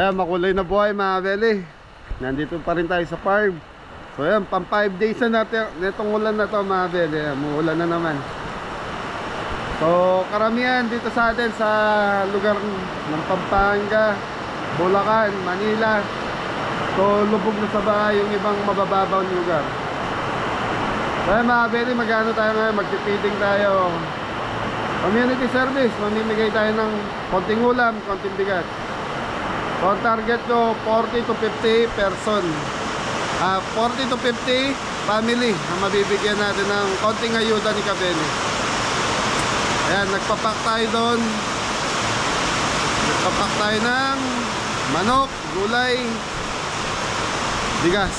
Ayan, makulay na buhay mga beli. Nandito pa rin tayo sa farm. So ayan, pang 5 days na natin netong ulan na to mga beli. Muulan na naman. So karamihan dito sa atin sa lugar ng Pampanga, Bulacan, Manila. So lubog na sa bahay yung ibang mabababaw na lugar. So ayan mga beli, magano tayo ngayon? Magpipiding tayo. Community service, mamimigay tayo ng konting ulam, konting bigat. So ang target ko 40 to 50 person. 40 to 50 family na mabibigyan natin ng konting ayuda ni Kabeli. Ayan, nagpapak tayo doon. Nagpapak tayo ng manok, gulay, bigas.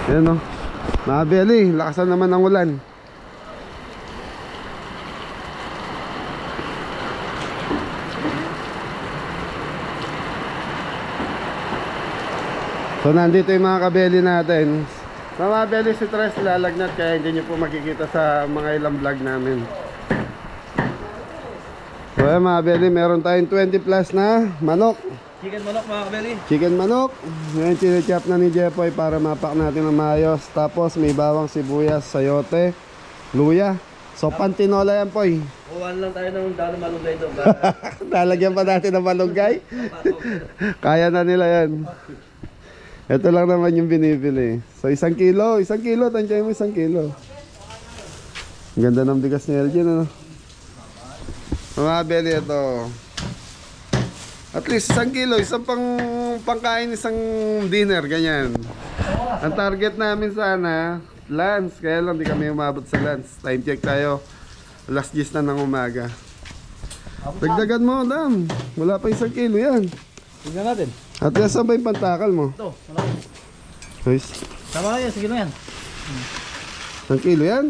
Ayan o, mga Beli, lakasan naman ang ulan. So nandito yung mga kabeli natin. Sa mga kabeli si Tres lalagnat, kaya hindi nyo po makikita sa mga ilang vlog namin. So ayan mga kabeli, meron tayong 20 plus na manok. Chicken manok mga kabeli. Chicken manok. Ngayon chinichop na ni Jepoy para mapak natin ng maayos. Tapos may bawang sibuyas, sayote, luya. So pantinola yan Poy. Uwan lang tayo ng dalo malunggay doon. Lalagyan pa natin ng malunggay. Kaya na nila yan. Ito lang naman yung binibili. So 1 kilo, tansyahin mo 1 kilo. Ang ganda ng bigas ni Elgin, ano? Mga beli ito. At least 1 kilo, isang pangkain, isang dinner, ganyan. Ang target namin sana, lunch. Kaya lang di kami umabot sa lunch. Time check tayo. Alas 10 na ng umaga. Dagdagan mo, Dam. Wala pa 1 kilo yan. Tingnan natin. At saan ba yung pantakal mo? Ito, malaki. Guys, Tama na yan, sige na yan. 1 kilo yan?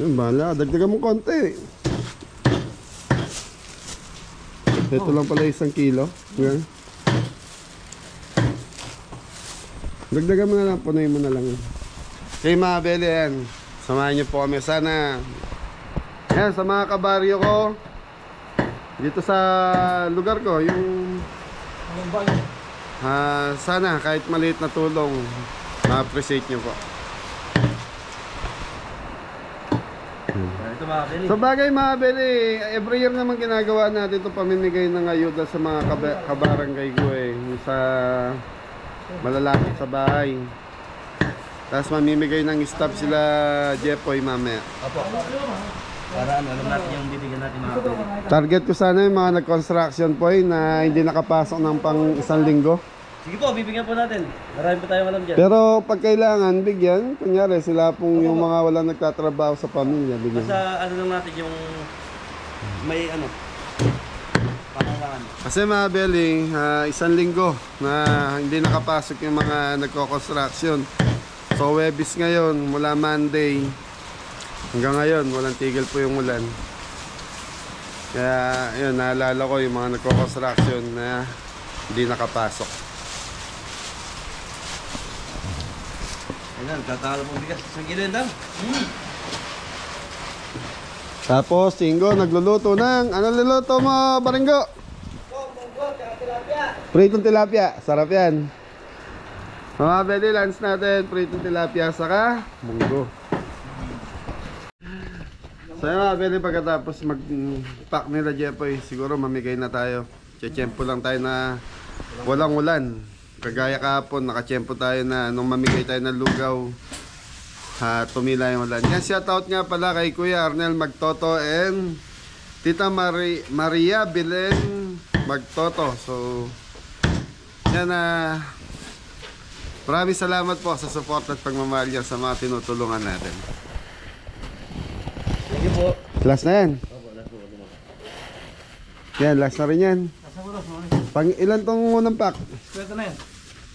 Yan, bahala. Dagdagan mo konti. Ito lang pala 1 kilo. Yan. Dagdagan mo na lang, punuin mo na lang. Okay mga beli, yan. Samahan niyo po kami. Sana, yan, sa mga kabaryo ko, dito sa lugar ko, yung sana kahit maliit na tulong, ma-appreciate nyo po. Ito mga kabeli. So bagay mga beli, every year naman ginagawa natin ito, pamimigay ng ayuda sa mga kabarangay ko sa malalapit sa bahay. Tapos mamimigay ng staff sila Jepoy mamaya. Apo. Para alam natin yung bibigyan natin mga kabeli. Target ko sana yung mga nag-construction po na hindi nakapasok ng pang 1 linggo. Sige po, bibigyan po natin. Marami po tayong alam dyan. Pero pag kailangan, bigyan. Kunyari, sila pong yung mga walang nagtatrabaho sa pamilya, bigyan. Basta ano lang natin yung may ano, pangangailangan. Kasi mga Beli, 1 linggo na hindi nakapasok yung mga nagko-construction. So Webis ngayon, mula Monday hanggang ngayon, walang tigil po yung ulan. Kaya yun, naalala ko yung mga nagko-construction na hindi nakapasok. Ayan, tatalo po bigas. Isang kilo yan daw. Tapos, Tingo, nagluluto ng, ano luluto mo, Baringo? Pritong tilapia. Sarap yan. Mga Beli, lunch natin, pritong tilapia, saka munggo. So yun mga Beli, pagkatapos mag-pack nila Jepoy, siguro mamigay na tayo. Tiyempo lang tayo na walang ulan. Kagaya kahapon, nakachempo tayo na nung mamigay tayo ng lugaw, tumila yung ulan. Yan, shoutout nga pala kay Kuya Arnel Magtoto and Tita Maria Belen Magtoto. So yan, maraming salamat po sa support at pagmamahal yan sa mga tinutulungan natin. Thank you po. Last na yan. Yan, last na rin yan. Pang ilan tong unang pack? Kwento na yan.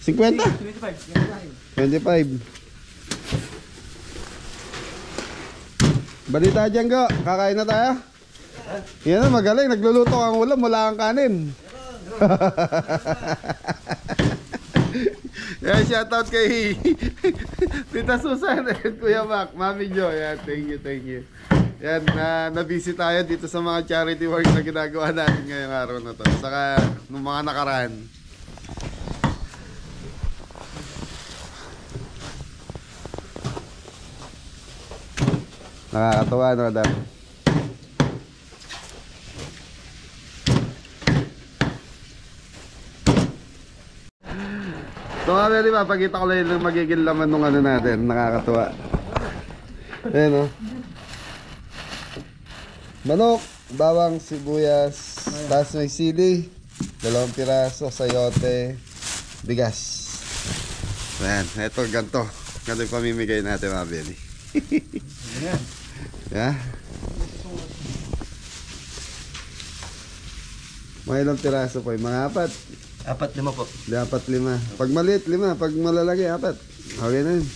50? 25. 25. Balita dyan, Go. Kakain na tayo? Yan na, magaling. Nagluluto ang ulam. Wala kang kanin. Yan, shoutout kay Tita Susan and Kuya Mac. Mami Jo. Yan, thank you, thank you. Yan, na-busy tayo dito sa mga charity work na ginagawa natin ngayong araw na to. Saka nung mga nakaraan. Nakakatawa, no, Dam? So nga, Mary, mapakita ko lang yung magiging laman nung ano natin. Nakakatawa. Ayan, no? Manok, bawang, sibuyas, tapos may sili, 2 piraso, sayote, bigas. Ayan, eto, ganito. Ganito yung pamimigay natin, mga Benny. Yeah. Mga ilang piraso po, mga 4. 4-5 po. 4-5. Pag maliit, 5. Pag malalaki, 4. Okay na yun.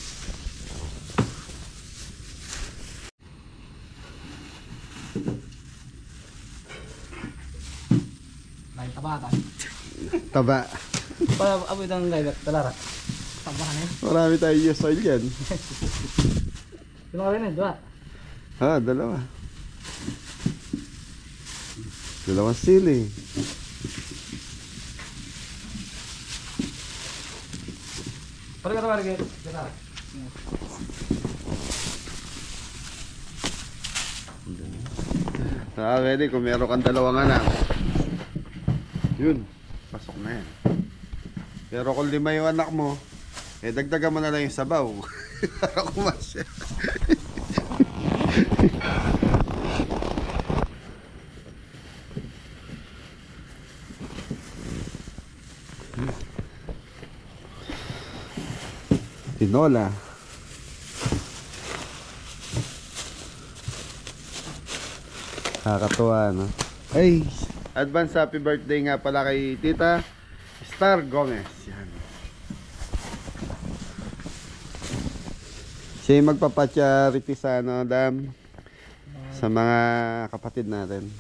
Lain tabatan. Taba. Para apoy ng gayat, talara. Tabahan eh. Marami tayo use oil yan. Dalawa rin eh, 2. Ah, 2. 2 sili. Para ka tayo, talara. Pwede kung meron kang 2 anak. Yun, pasok na yan. Pero kung 5 yung anak mo, eh dagdagan mo na lang yung sabaw. Para kumasya. Tinola. Nakakatuwa, no? Ay, advance happy birthday nga pala kay Tita Star Gomez. Yan. Siya yung magpapacharity sa ano, Dam, sa mga kapatid natin.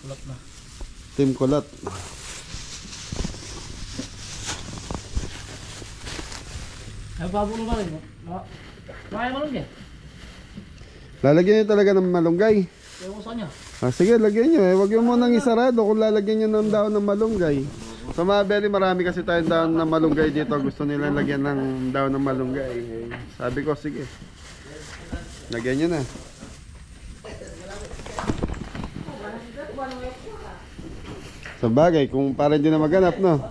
Kulot na. Team Kulot. Ay, babulo ka rin. Kaya malong yan. Lalagyan nyo talaga ng malunggay. Kaya ko sa kanya. Ah, sige, lagyan nyo eh. Huwag yung munang isarado kung lalagyan nyo ng daon ng malunggay. Sa mga Belly, marami kasi tayong daon ng malunggay dito. Gusto nila lagyan ng daon ng malunggay. Eh, sabi ko, sige. Lagyan nyo na. Sa bagay, kung para hindi na maganap, no?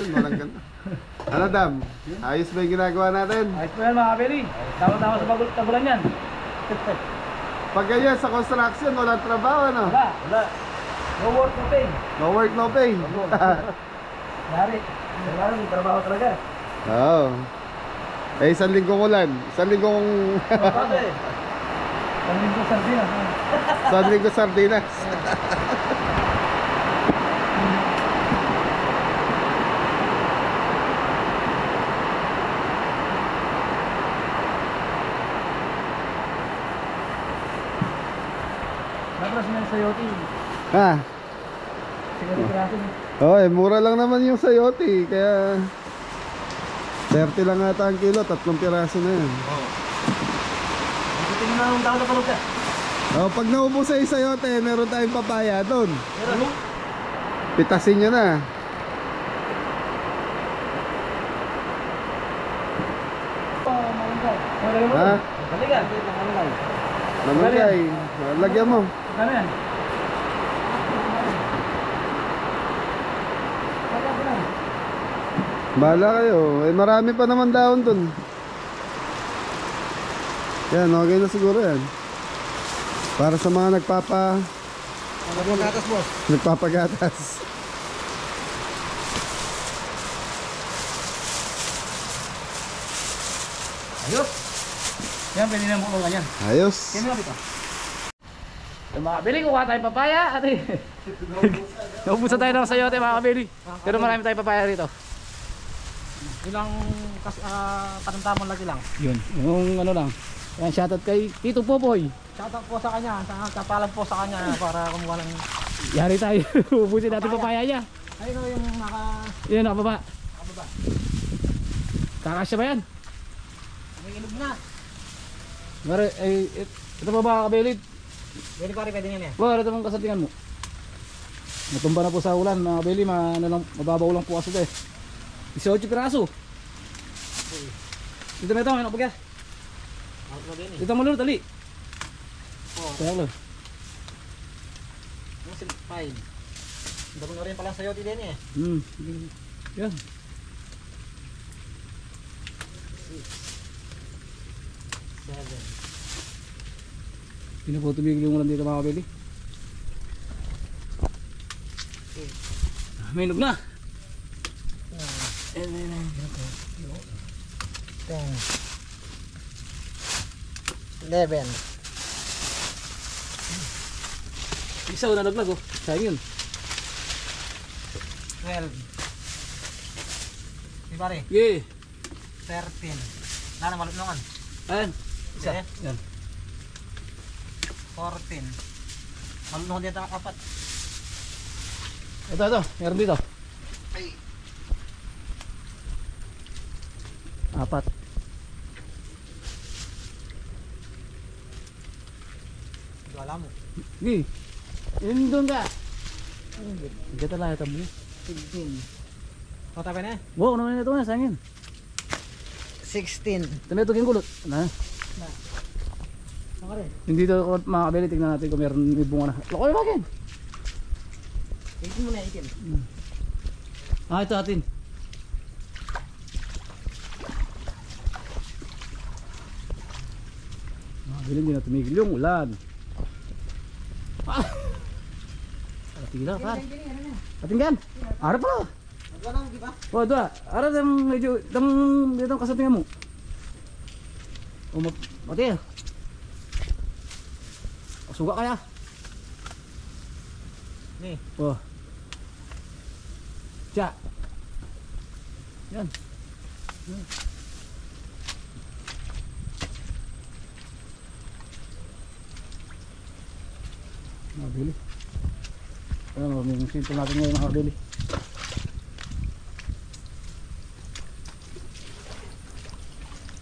Walang ganda. Ano, Dam? Ayos ba yung ginagawa natin? Ayos po yan mga kabeli. Tama-tama sa tagulan yan. Pag ganyan sa construction, walang trabaho, no? Wala. No work, no pay. No work, no pay. Yari. Kailangan may trabaho talaga. Oo. Eh, 1 linggo ko lang. 1 linggo kong... Bakit? Pangin ko sardinas. 1 linggo sardinas. Nagras na yung sayote. Ha? Siguro piraso. Oh, eh, mura lang naman yung sayote. Kaya... 30 lang ata ang kilo. 3 piraso na yun. Tingnan na ng tao na palog ka. Oh, pag naubos sa sayote, meron tayong papaya doon. Pero Pitasin nyo na. malunggay. Malunggay mo. Ha? Balikan. Malunggay. Malunggay. Lagyan mo. Kano yan? Bahala kayo. Eh, marami pa naman daon doon. Yan, okay na siguro yan. Para sa mga Nagpapagatas, boss. nagpapagatas. Ayos. Yan, pwede na bulungan yan. Ayos. Kaya mo dito. Mga kabili, kuha tayong papaya. Ate. Naubusan tayo ng sayote mga kabili. Pero marami tayong papaya rito. Ilang patantamon lagi lang. Yun, yung ano lang. Yan, shoutout kay Tito Popoy. Shoutout po sa kanya, kapalan po sa kanya para kumuha ng... Yari tayo, ubusin natin papaya niya. Ayun o yung Yan, nakababa. Kakasya ba yan? May inog na. Mare, ay, ito pa ba kabelit? Pwede pare, pwede niyan eh. Wala, ito mong kasatingan mo. Natumba na po sa ulan, mga kabeli, mababaw lang po kasi ito eh. 18 piraso. Dito na ito, may nakapagya. Out mo din eh. Dito mo lalo, tali. Kaya ko. Ang 5. Dami na rin pala sa'yo din eh. Yan. 7. Pinapotubig yung ulan dito mga kabeli. May inog na. 10. Eleven. Isa na naglag oh. Sayang yun. 12. Di pare? Yeah. 13. Nana malutnungan. Ayan. Isa. Yan. Yan. 14. Malutnungan din ang 4. Ito. Meron dito. Ay. 4. Wala mo. Gi. Yun doon ka. Dito lang ito mo. 15. O tabi na eh. Wow, naman ito na. Sayang yun. 16. Tumitugin kulot. Na. Saka rin. Hindi dito ako mga kabeli. Tignan natin kung meron may bunga na. Loko yung bagin. 18 mo na 18. Ito atin. Mga kabeli hindi na tumigil yung ulan. Tila pa. Patinggan. Ara pa. Wala nang di ba? Oh, doa. Ara dam medyo dam dito kasatingan mo. Mati. Suga kaya. Ni. Oh. Cak. Yan. Mabili. Ano, may simple natin ngayon mga kabili.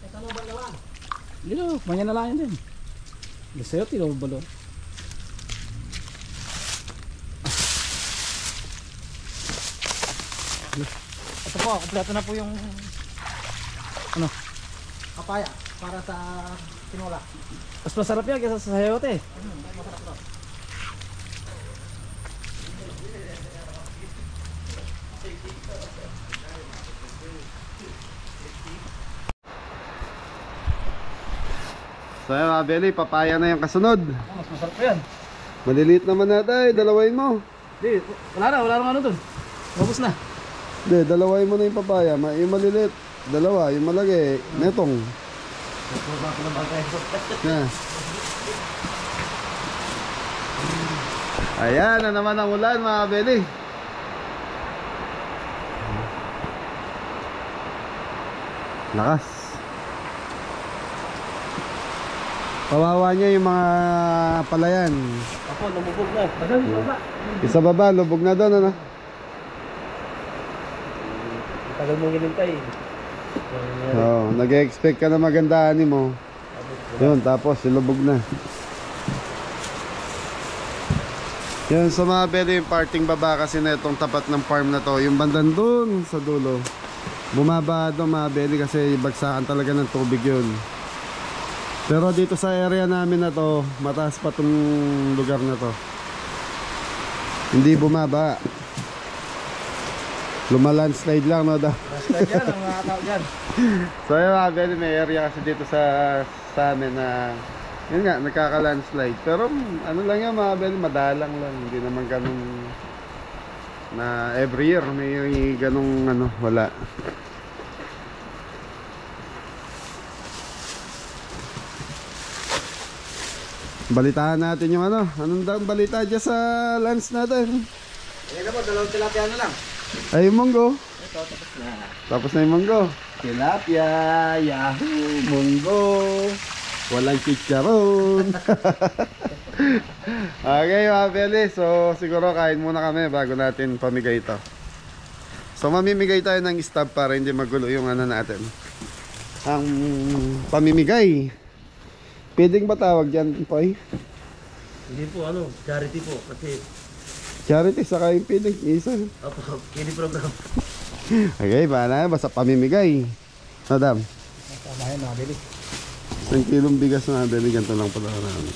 Ito mo ba lawan? Dito, manya na lang yan din. Gusto yun, tilo balon. Ito po, kompleto na po yung Ano? papaya para sa tinola. Mas masarap yan kaysa sa sayote. Masarap to. So yan mga Beli, papaya na yung kasunod. Mas masarap yan. Maliliit naman natin, dalawain mo. Di, wala na ano dun. Ubus na. Hindi, dalawain mo na yung papaya. Yung maliliit, dalawa. Yung malaki, netong. Yeah. Ayan na naman ang ulan mga Beli. Lakas. Kawawa niya yung mga palayan. Ako, lumubog na. Isa baba, lubog na doon, ano? Tagal mong hinintay. Oo, nag-expect ka na maganda ani mo. Yun, tapos lubog na. Yun, sa mga Beli, yung parting baba kasi na itong tapat ng farm na to, yung bandan doon sa dulo. Bumaba doon mga Beli kasi bagsakan talaga ng tubig yun. Pero dito sa area namin na to, mataas pa tong lugar na to. Hindi bumaba. Lumalandslide lang, no da. Landslide yan, ang mga tao dyan. So yun mga Beli, may area kasi dito sa amin na yun nga, nagkaka-landslide. Pero ano lang yan mga Beli, madalang lang. Hindi naman ganun na every year may ganung ano, wala. Balitaan natin yung ano. Anong daang balita dyan sa lands natin? Ayan na po, dalawang tilapia na lang. Ay, yung munggo. Ito, tapos na. Tapos na yung munggo. Tilapia, yahoo, munggo. Walang chicharon. Okay mga Beli, so siguro kain muna kami bago natin pamigay ito. So mamimigay tayo ng stub para hindi magulo yung ano natin, ang pamimigay. Feeding ba tawag dyan, Poy? Hindi po, ano, charity po. Kasi, Charity, saka yung feeding, isa. opo, hindi program. Okay, paano? Basta pamimigay. Madam, Tamahin, mabili. 1 kilong bigas na nabili, ganito lang pala namin.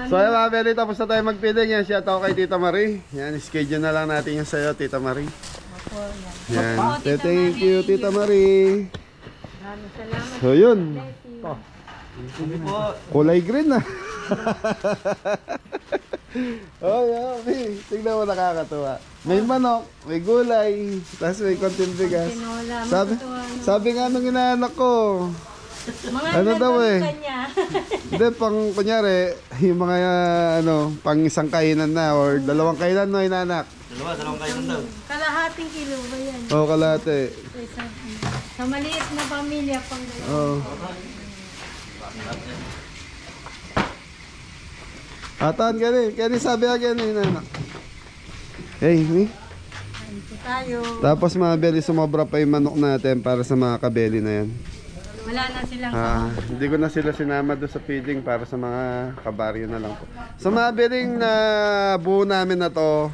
So ayun mga beli, tapos na tayo mag-feeding. Yan, shout out kay Tita Marie. Yan, schedule na lang natin yung sayo, Tita Marie. Yan, thank you, Tita Marie. Maraming salamat. So yun, Hindi po. kulay green na. Oh, yummy. Tignan mo, nakakatuwa. May manok, may gulay, tapos may konting bigas. Tinola. Sabi nga nung inaanak ko, Mga ano daw eh? kanya. Hindi, pang kunyari, yung mga pang isang kainan na or dalawang kainan no, inaanak. Dalawang kayo daw. Kalahating kilo ba yan? Oo, kalate. Sa maliit na pamilya pang Oo. Atan ka rin. Kaya sabi agad na inaanak. Hey, me. tayo. Tapos mga beli, sumobra pa yung manok natin para sa mga kabeli na yan. Wala na silang Hindi ko na sila sinama doon sa feeding para sa mga kabaryo na lang po. Sa mga beling na buo namin na to,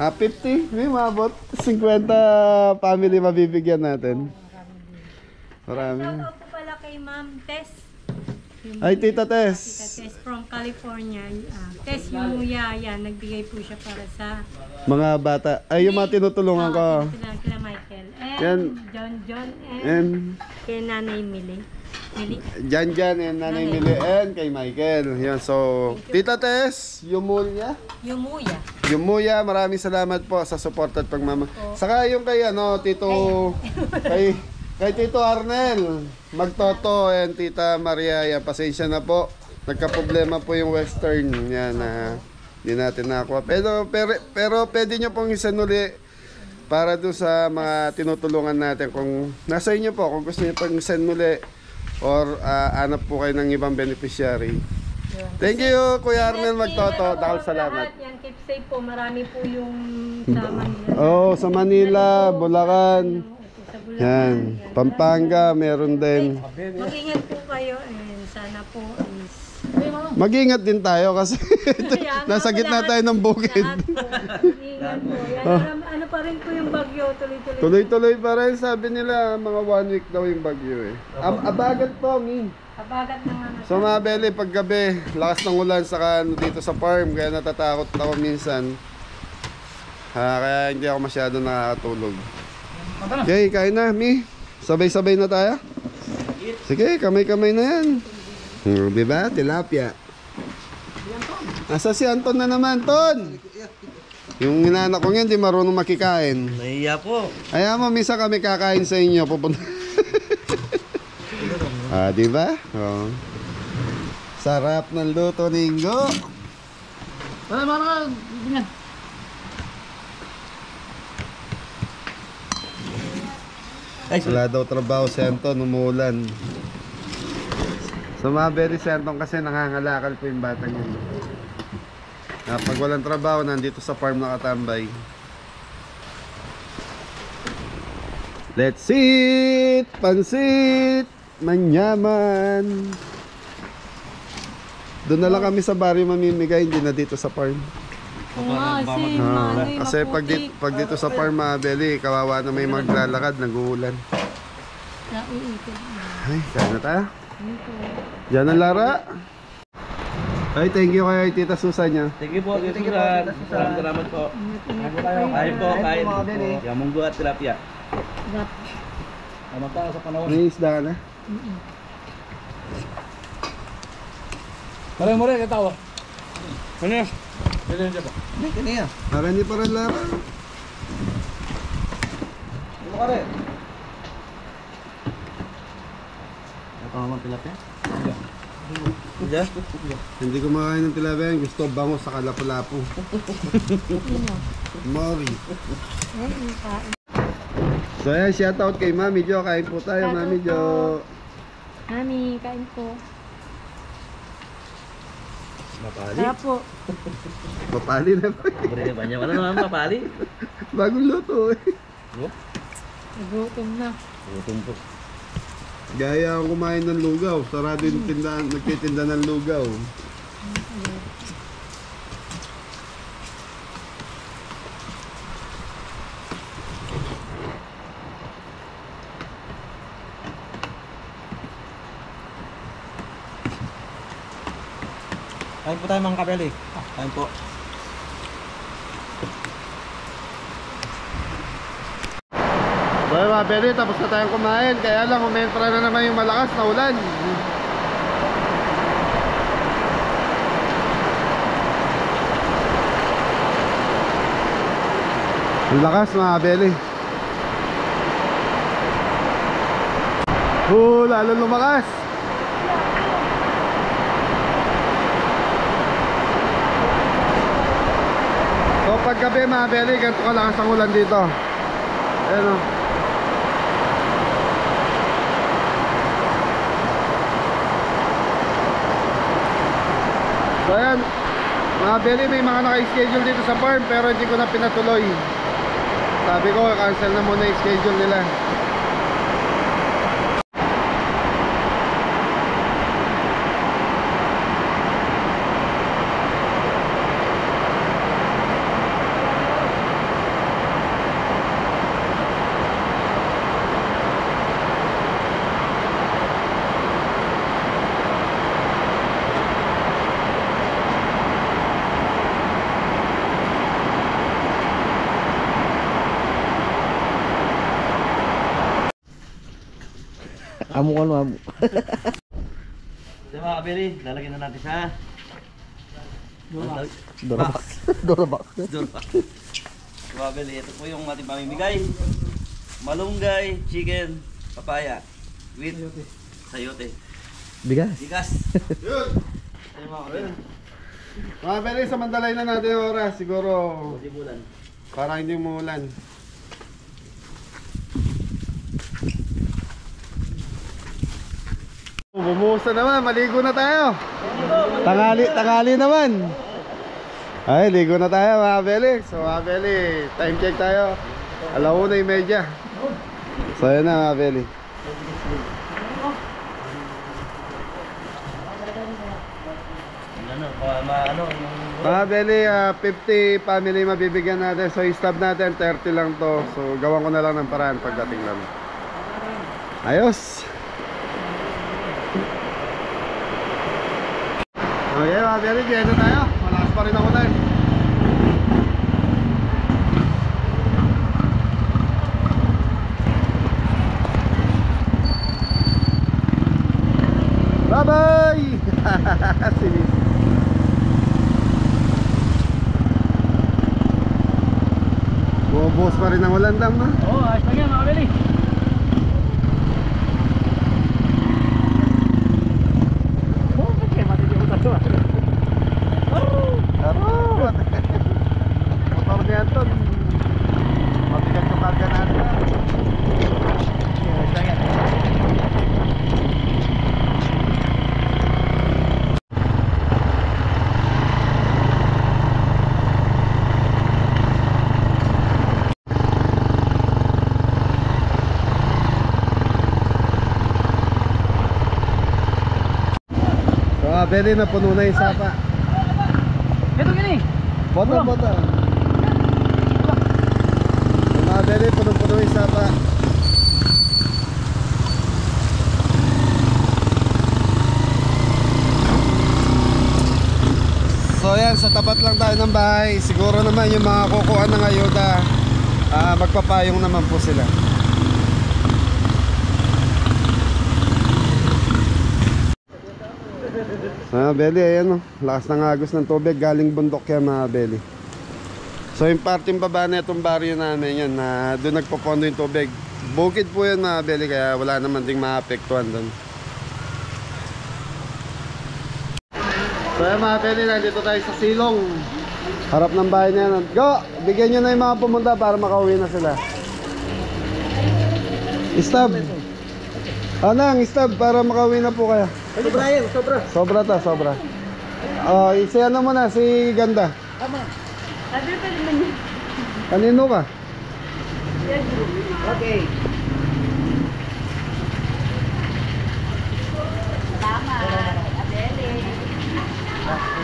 50, may mabot. 50 family mabibigyan natin. Marami. Shoutout po pala kay Ma'am Tess. Ay, Tita Tita Tess. Tess from California. Tess Yumuya, yan. Nagbigay po siya para sa Mga bata. Ay, yung mga tinutulungan ko. Kila Michael. And Yan. John and And kay Nanay Mili. Jan and Nanay Mili and kay Michael. Yan, so, Tita Tess, Yumuya. Yumuya, maraming salamat po sa support at pagmama. Saka yung kay Tito kay Tito Arnel, Magtoto and Tita Maria, yan, pasensya na po. Nagka-problema po yung Western yan na hindi natin nakuha. Pero pwede nyo pong isanuli para doon sa mga tinutulungan natin. Kung nasa inyo po, kung gusto nyo pang isanuli or hanap po kayo ng ibang beneficiary. Thank you, Kuya Arnel Magtoto. Dahil salamat. Yan, keep safe po. Marami po yung sa Manila. Oh, sa Manila, Bulacan. Sa Bulacan. Yan, Pampanga, meron din. Mag-ingat po kayo and sana po is Mag-ingat din tayo kasi nasa gitna tayo ng bukid. lahat po. Mag-ingat po. Yan, ano pa rin po yung bagyo, tuloy-tuloy. Tuloy-tuloy pa rin, sabi nila, mga 1 week daw yung bagyo eh. Abagat po, Kabagat na nga na. So mga beli, paggabi, lakas ng ulan saka dito sa farm, kaya natatakot ako minsan. Kaya hindi ako masyado nakakatulog. Okay, kain na, Mi. Sabay-sabay na tayo. Sige, kamay-kamay na yan. Diba? Tilapia. Nasa si Anton na naman, Ton. Yung inanak ko ngayon, di marunong makikain. Nahiya po. Ayaw mo, misa kami kakain sa inyo. Pupunta. Diba? Oh. Sarap ng luto, Ningo. Mana ka, ganyan. Wala daw trabaho si Anton, umuulan. So mga very si Anton kasi nangangalakal po yung batang yun. Pag walang trabaho, nandito sa farm nakatambay. Let's eat! Pansit! Manyaman! Doon na lang kami sa baryo mamimigay, hindi na dito sa farm. Kasi pag dito sa farm, Beli, kawawa na may maglalakad, nag-uulan. Ay, kaya na tayo. Diyan ang Lara. Ay, thank you kay Tita Susan niya. Thank you po, Tita Susan. Salamat po. Kain po, kain. Yung munggo at tilapia. Tama tayo sa panahon. May isda ka na? Mare, kita ako. Ano yan? Pili niya ba? Marami pa rin Lara. Ano ka rin? Ito naman tilapia? Diyan? Hindi ko makain ng tilapia, gusto bango sa kalapu-lapu. Mori. So ayan, shoutout kay Mami Jo. Kain po tayo, Mami Jo. Mami, kain po. Mapali? Sarap po. Papali na po. Beri banyak. Ano naman mapali? Bagong luto eh. Nagutom na. Gutom po. Gaya ang kumain ng lugaw. Sarado yung tindahan, nagtitinda ng lugaw. Kain po tayo mga kabeli. Kain po. So yun mga Beli, tapos na tayong kumain. Kaya lang umentra na naman yung malakas na ulan. Ang lakas mga Beli. Lalo lumakas. So paggabi mga Beli, ganito kalakas ang ulan dito. Ayan o. So ayan, mga Beli, may mga naka-schedule dito sa farm pero hindi ko na pinatuloy. Sabi ko, cancel na muna yung schedule nila. Amo ko amo. So mga kabeli, lalagyan na natin sa Dorabak. Dorabak. Dorabak. So mga kabeli, ito po yung ating pamimigay. Malunggay, chicken, papaya, with sayote. Bigas. Bigas. Yun. So mga kabeli, Mga Beli, samantalayin na natin yung oras. Siguro simulan. parang hindi umuulan. Bumuhos na naman, maligo na tayo. Tangali naman. Ay, ligo na tayo mga Beli. So mga Beli, time check tayo. 1:30. So yun na mga Beli. Ano, yung Mga Beli, 50 family mabibigyan natin. So i-stop natin, 30 lang to. So gawan ko na lang ng paraan pagdating namin. Ayos. Okay mga Beli, diyan na tayo. Malakas pa rin ako tayo. Bye bye. Sinis. Bubuhos pa rin ang ulan dam, no? Oh, ayos lang yan mga kabeli. Oh, bakit matindi mo tayo? Motor niya ito. Mabigat yung karga natin. Ayos lang yan. Beli na puno na yung sapa. Ito gini. Bota. Mga Beli, puno yung sapa. So yan, sa tapat lang tayo ng bahay. Siguro naman yung mga kukuha ng ayuda, magpapayong naman po sila. Mga Beli, ayan o, lakas ng agos ng tubig, galing bundok yan mga Beli. So yung parting baba na itong baryo namin yan, na doon nagpopondo yung tubig. Bukid po yan mga Beli, kaya wala naman ding maapektuhan doon. So yan mga Beli, nandito tayo sa silong, harap ng bahay na yan. Go! Bigyan nyo na yung mga pumunta para makauwi na sila. Stab! Anang, stab para makauwi na po kaya. sobra yan, sobra. Sobra. Isa ano mo na, si Ganda. Sabi pa naman yun. Kanino ka? Okay.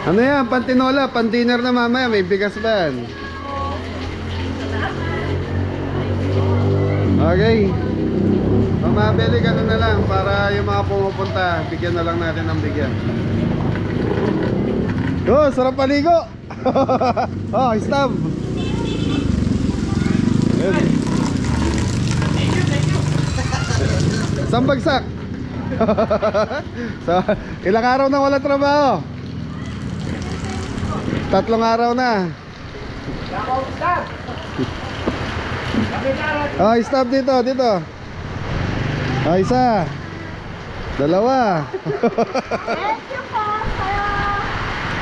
Ano yan? Pantinola, pan-dinner na mamaya. May bigas ba yan? Okay. Mamabili ka na lang para yung mga pumupunta, bigyan na lang natin ng bigyan. Oh, sarap paligo. Oh, stop. Isang bagsak. So, ilang araw na wala trabaho? 3 araw na. Oh, stop dito, dito. Oh, isa. 2.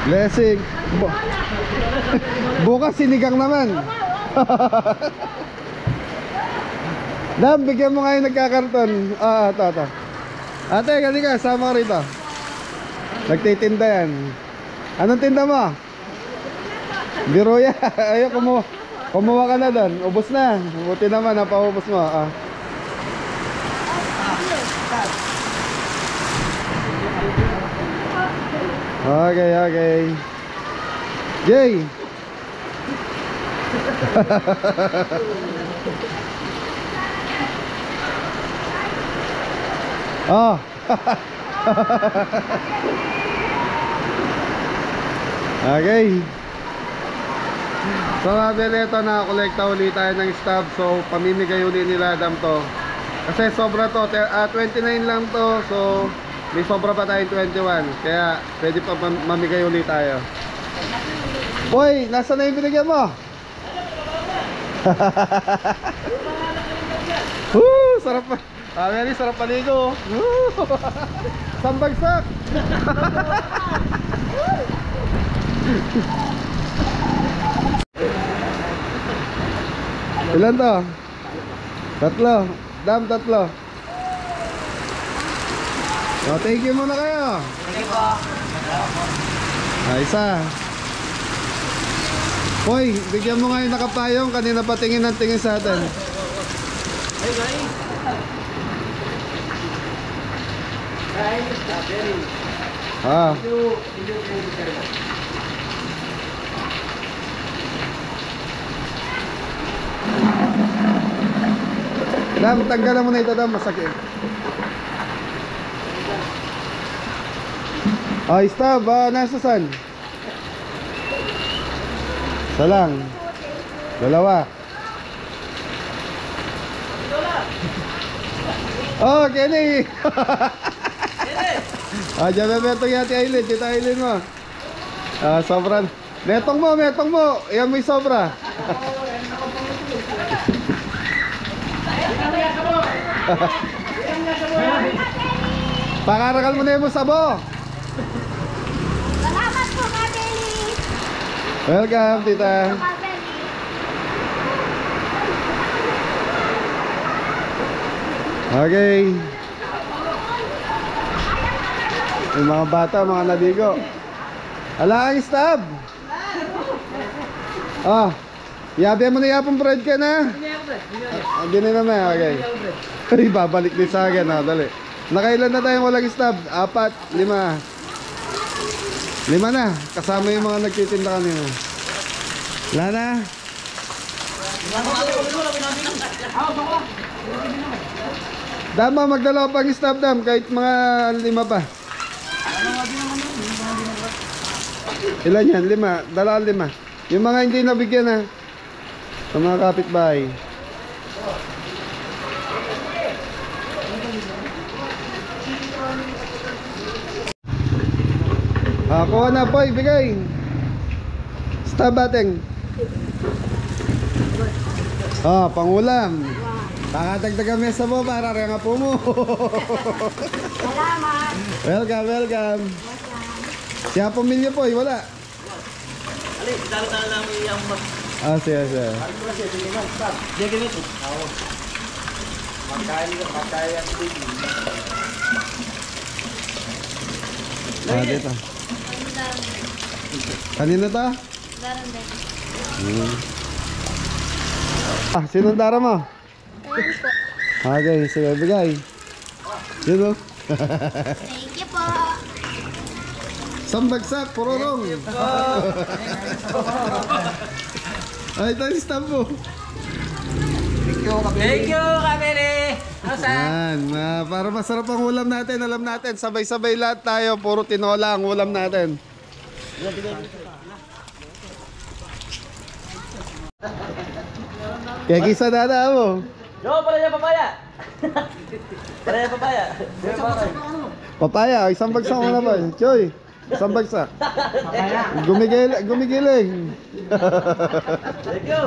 Blessing. Bukas sinigang naman. Dam, bigyan mo nga yung nagkakarton. Ah, ito. Ate, gani ka, sama ka rito. Nagtitinda yan. Anong tinda mo? Biruya. Ayaw, kumuha ka na doon. Ubus na. Buti naman, napaubos mo. Ah. Okay. Jay. Oh. Okay. So mabili ito, nakakolekta ulit tayo ng stub. So pamimigay ulit nila Adam to. Kasi sobra to, 29 lang to. So may sobra pa tayong 21. Kaya pwede pa mamigay ulit tayo. Boy, nasa na yung binigyan mo? Sarap pa. Very sarap paligo. Sambagsak. Ilan to? 3. Dam, 3. Oh, thank you muna kayo. Thank you po. Isa. Hoy, bigyan mo nga yung nakapayong. Kanina pa tingin ng tingin sa atin. Hey guys. Ah. Dam, tanggalan mo na ito, Dam. Masakit. Ay, stop. Nasa saan? Isa lang. 2. Oh, Kenny. Diyan na metong yati Aileen. Dito Aileen mo. Sobra. Metong mo. Ayan mo yung sobra. Pakarakal mo na yung sabo. Salamat po, Kabeli. Welcome, tita. Okay. Yung mga bata, mga naligo. Ala ang stab. Yabi mo na yapong bread ka na. Hindi na naman, okay. Ay, babalik din sa akin, dali. Nakailan na tayong walang stab? 4, 5. 5 na, kasama yung mga nagtitinda kanina. Wala na. Dama, magdala pang stop, Dam, kahit mga 5 pa. Ilan yan? 5, dala 5. Yung mga hindi nabigyan na sa mga kapitbahay. Kuha na po, ibigay. Stop bateng. Pangulam. Pakatagdagan mesa mo para nga po mo. Salamat. Welcome. Siya pamilya po, wala. Ali, dala lang yung mag... Siya. Diyan ganito. Dito. Kanina ta? Sinong dara mo? Okay, sige, bigay. Yun o. Thank you po. Isang bagsak, pororong. Ay, ito yung stamp mo. Thank you, Kabili! Yan, para masarap ang ulam natin. Alam natin, sabay-sabay lahat tayo. Puro tinola ang ulam natin. Kaya kisa dada mo. Yo, pala niya papaya! Pala niya papaya! Papaya, isang bagsak mo naman. Choy, isang bagsak. Gumigiling. Thank you!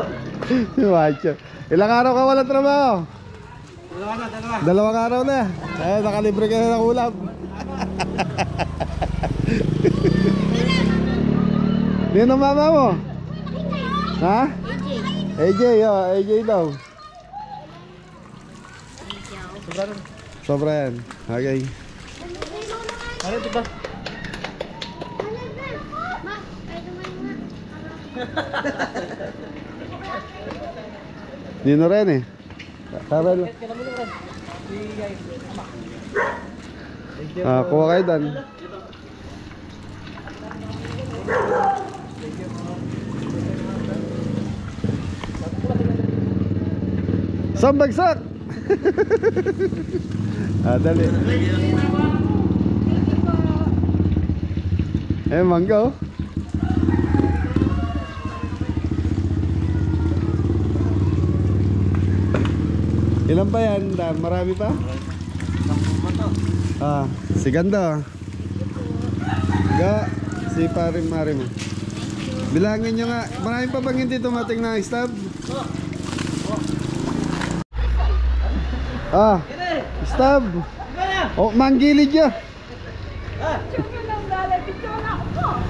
Macho. Ilang araw ka walang trabaho? Dalawang araw na. Ay, nakalibre ka na ng ulam. Yun ang mama mo? Ha? AJ, AJ daw. Sobra yan. Okay. Ano diba? Nino rin eh. Karel. Kuha kayo dan. Sambagsak! Dali. Mangga oh. Ilan pa yan, Dan? Marami pa? Si Ganda. Ga, si Paring Mari mo. Bilangin nyo nga. Marami pa bang hindi tumating na stab? Stab. Oh, manggilid ya.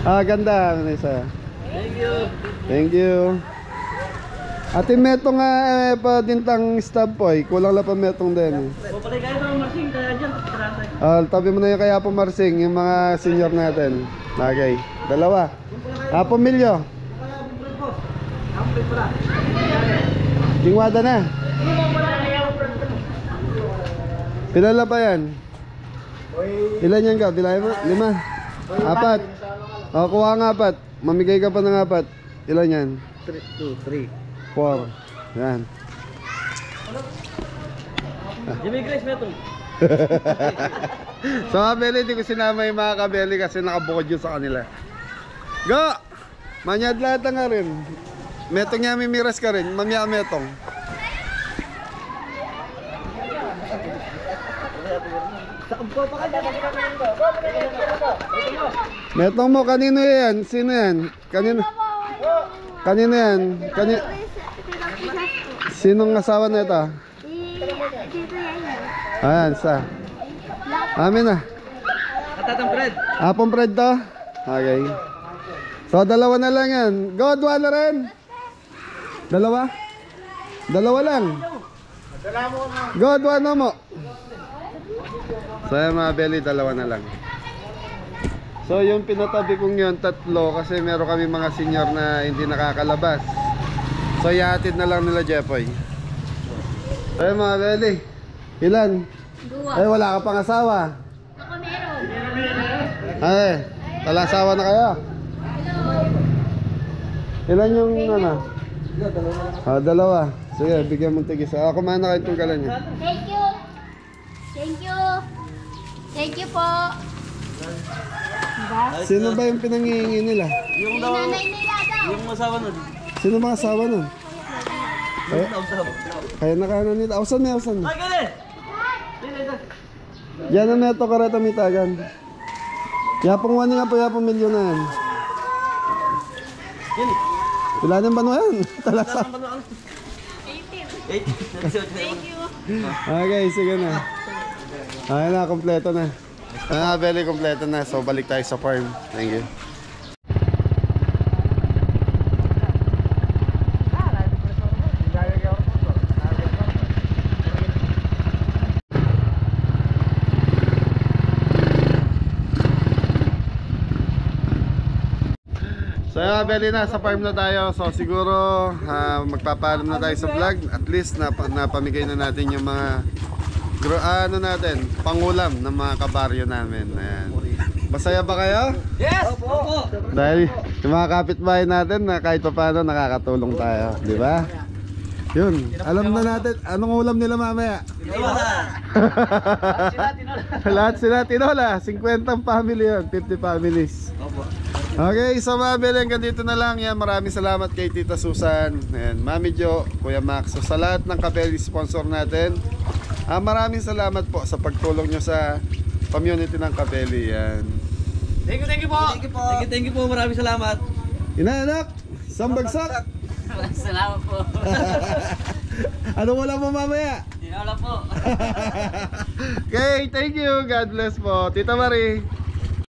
Ganda. Vanessa. Thank you! Thank you. Ate metong nga pa dintang stab po eh. Kulang lang pa metong din eh. Papalay kayo ng marsing, kaya dyan, tarantay. Tabi mo na yung kaya pumarsing, yung mga senior natin. Okay. Dalawa. Pumilyo. Kingwada na. Pilala pa yan? Ilan yan ka? Bilay mo? 5? 4. Kuha ng 4. Mamigay ka pa ng 4. Ilan yan? 2, 3. 4. Yan. Jimmy Grace, metong. So mga beli, hindi ko sinama yung mga kabeli kasi nakabukod yun sa kanila. Go! Manyad lahat nga rin. Metong niya mimiras ka rin. Mamaya metong. Metong mo, kanino yan? Sino yan? Kanino? Kanino yan? Sinong asawa na ito? Ayan, sa. Amin na. Katatang Fred. Apong Fred to? Okay. So, dalawa na lang yan. God, wala rin. Dalawa? Dalawa lang. God, wala mo. So, yan mga belly, dalawa na lang. So, yung pinatabi kong yun, 3 kasi meron kami mga senior na hindi nakakalabas. So, ihatid na lang nila Jepoy. So, yan mga belly. Ilan? 2. Ay, wala ka pang asawa. Ako meron. Ay, asawa na kayo? Ilan yung ano? Dalawa. Sige, bigyan mo tigis. Kumain na kayo itong kalan niya. Thank you. Thank you. Thank you po. Sino ba yung pinangihingi nila? Yung daw, Nanay nila daw. yung asawa nun. Sino mga asawa nun? Kaya nakaano nila. Awsan na, awsan na. Ay, galing! Yan na neto kareta mitagan. Yapong wani nga po, yapong milyon na yan. Yun. Ilan yung bano yan? Talasa. 18. Thank you. Okay, sige na. Ayun na, kompleto na. Belly, kompleto na. So, balik tayo sa farm. Thank you. So belly, na sa farm na tayo. So siguro magpapaalam na tayo sa vlog. At least napamigay na natin yung mga ano natin, pangulam ng mga kabaryo namin. Ayan. Masaya ba kayo? Yes! Opo! Dahil yung mga kapitbahay natin na kahit pa paano nakakatulong tayo, di ba? Yun, alam na natin anong ulam nila mamaya. Lahat sila tinola, 50 family yun, 50 families. Opo. Okay, so mga Bel, hanggang dito na lang yan. Maraming salamat kay Tita Susan, and Mami Jo, Kuya Max. So sa lahat ng Kabeli sponsor natin, maraming salamat po sa pagtulong nyo sa community ng Kabeli. Yan. Thank you po. Thank you po. Maraming salamat. Inaanak, isang bagsak. Salamat po. Ano wala mo mamaya? Wala po. Okay, thank you. God bless po. Tita Marie.